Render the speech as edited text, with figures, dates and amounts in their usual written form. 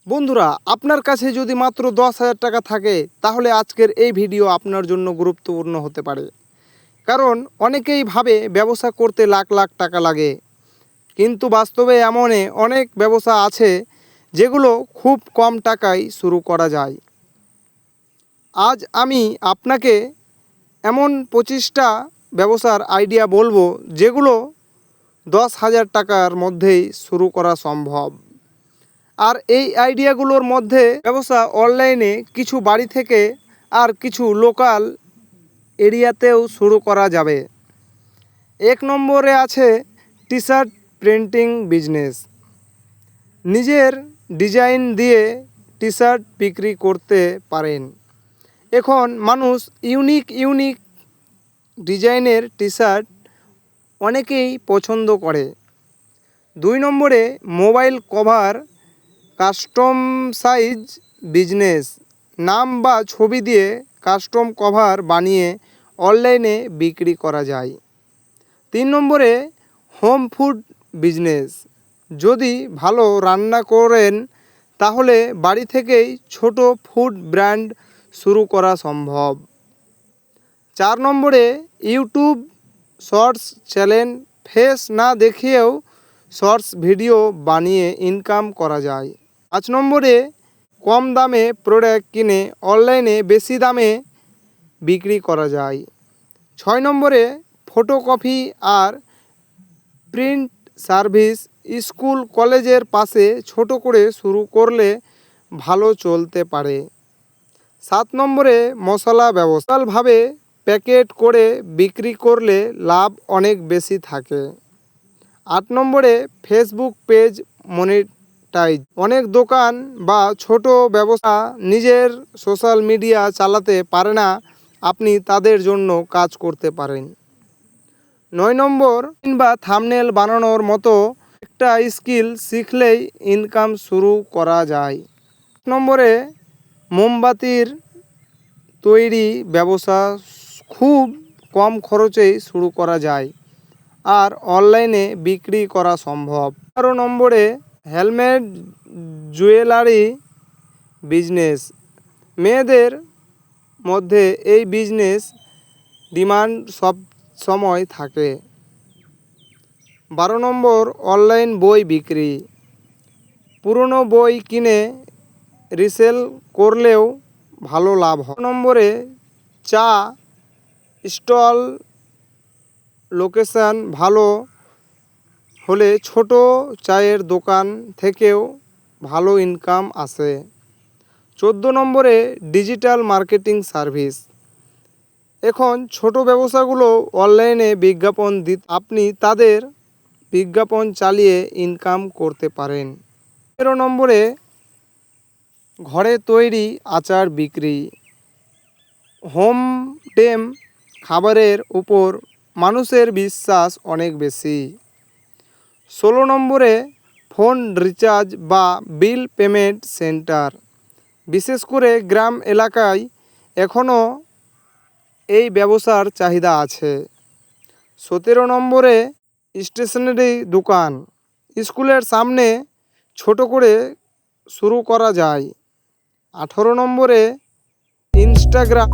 বন্ধুরা, আপনার কাছে যদি মাত্র 10,000 টাকা থাকে তাহলে আজকের এই ভিডিও আপনার জন্য গুরুত্বপূর্ণ হতে পারে। কারণ অনেকেই ভাবে ব্যবসা করতে লাখ লাখ টাকা লাগে, কিন্তু বাস্তবে অনেক ব্যবসা আছে যেগুলো খুব কম টাকায় শুরু করা যায়। আজ আমি আপনাকে এমন 25টা ব্যবসার আইডিয়া বলবো যেগুলো 10,000 টাকার মধ্যেই শুরু করা সম্ভব। আর এই আইডিয়াগুলোর মধ্যে ব্যবসা অনলাইনে, কিছু বাড়ি থেকে, আর কিছু লোকাল এরিয়াতেও শুরু করা যাবে। 1 নম্বরে আছে টি শার্ট প্রিন্টিং বিজনেস। নিজের ডিজাইন দিয়ে টি শার্ট বিক্রি করতে পারেন। এখন মানুষ ইউনিক ডিজাইনের টি শার্ট অনেকেই পছন্দ করে। 2 নম্বরে mobile cover custom size business. নাম বা ছবি দিয়ে কাস্টম কভার বানিয়ে অনলাইনে বিক্রি করা যায়। 3 নম্বরে হোম ফুড বিজনেস। যদি ভালো রান্না করেন তাহলে বাড়ি থেকেই ছোট ফুড ব্র্যান্ড শুরু করা সম্ভব। 4 নম্বরে ইউটিউব শর্টস চ্যানেল। ফেস না দেখিয়েও শর্টস ভিডিও বানিয়ে ইনকাম করা যায়। 5 নম্বরে কম দামে প্রোডাক্ট কিনে অনলাইনে বেশি দামে বিক্রি করা যায়। 6 নম্বরে ফটোকপি আর প্রিন্ট সার্ভিস। স্কুল কলেজের পাশে ছোট করে শুরু করলে ভালো চলতে পারে। 7 নম্বরে মশলা ব্যবসা। ভাবে প্যাকেট করে বিক্রি করলে লাভ অনেক বেশি থাকে। 8 নম্বরে ফেসবুক পেজ মনিটাইজ। অনেক দোকান বা ছোট ব্যবসা নিজের সোশ্যাল মিডিয়া চালাতে পারে না, আপনি তাদের জন্য কাজ করতে পারেন। 9 নম্বর বা থাম্বনেল বানানোর মতো একটা স্কিল শিখলেই ইনকাম শুরু করা যায়। 10 নম্বরে মোমবাতির তৈরি ব্যবসা। খুব কম খরচেই শুরু করা যায় আর অনলাইনে বিক্রি করা সম্ভব। 11 নম্বরে হেলমেট জুয়েলারি বিজনেস। মেয়েদের মধ্যে এই বিজনেস ডিমান্ড সব সময় থাকে। 12 নম্বর অনলাইন বই বিক্রি। পুরনো বই কিনে রিসেল করলেও ভালো লাভ হয়। 13 নম্বরে চা স্টল। লোকেশন ভালো হলে ছোট চায়ের দোকান থেকেও ভালো ইনকাম আসে। 14 নম্বরে ডিজিটাল মার্কেটিং সার্ভিস। এখন ছোট ব্যবসাগুলো অনলাইনে বিজ্ঞাপন আপনি তাদের বিজ্ঞাপন চালিয়ে ইনকাম করতে পারেন। 15 নম্বরে ঘরে তৈরি আচার বিক্রি। হোম টেম খাবারের উপর মানুষের বিশ্বাস অনেক বেশি। 16 নম্বরে ফোন রিচার্জ বা বিল পেমেন্ট সেন্টার। বিশেষ করে গ্রাম এলাকায় এখনও এই ব্যবসার চাহিদা আছে। 17 নম্বরে স্টেশনারি দোকান। স্কুলের সামনে ছোট করে শুরু করা যায়। 18 নম্বরে ইনস্টাগ্রাম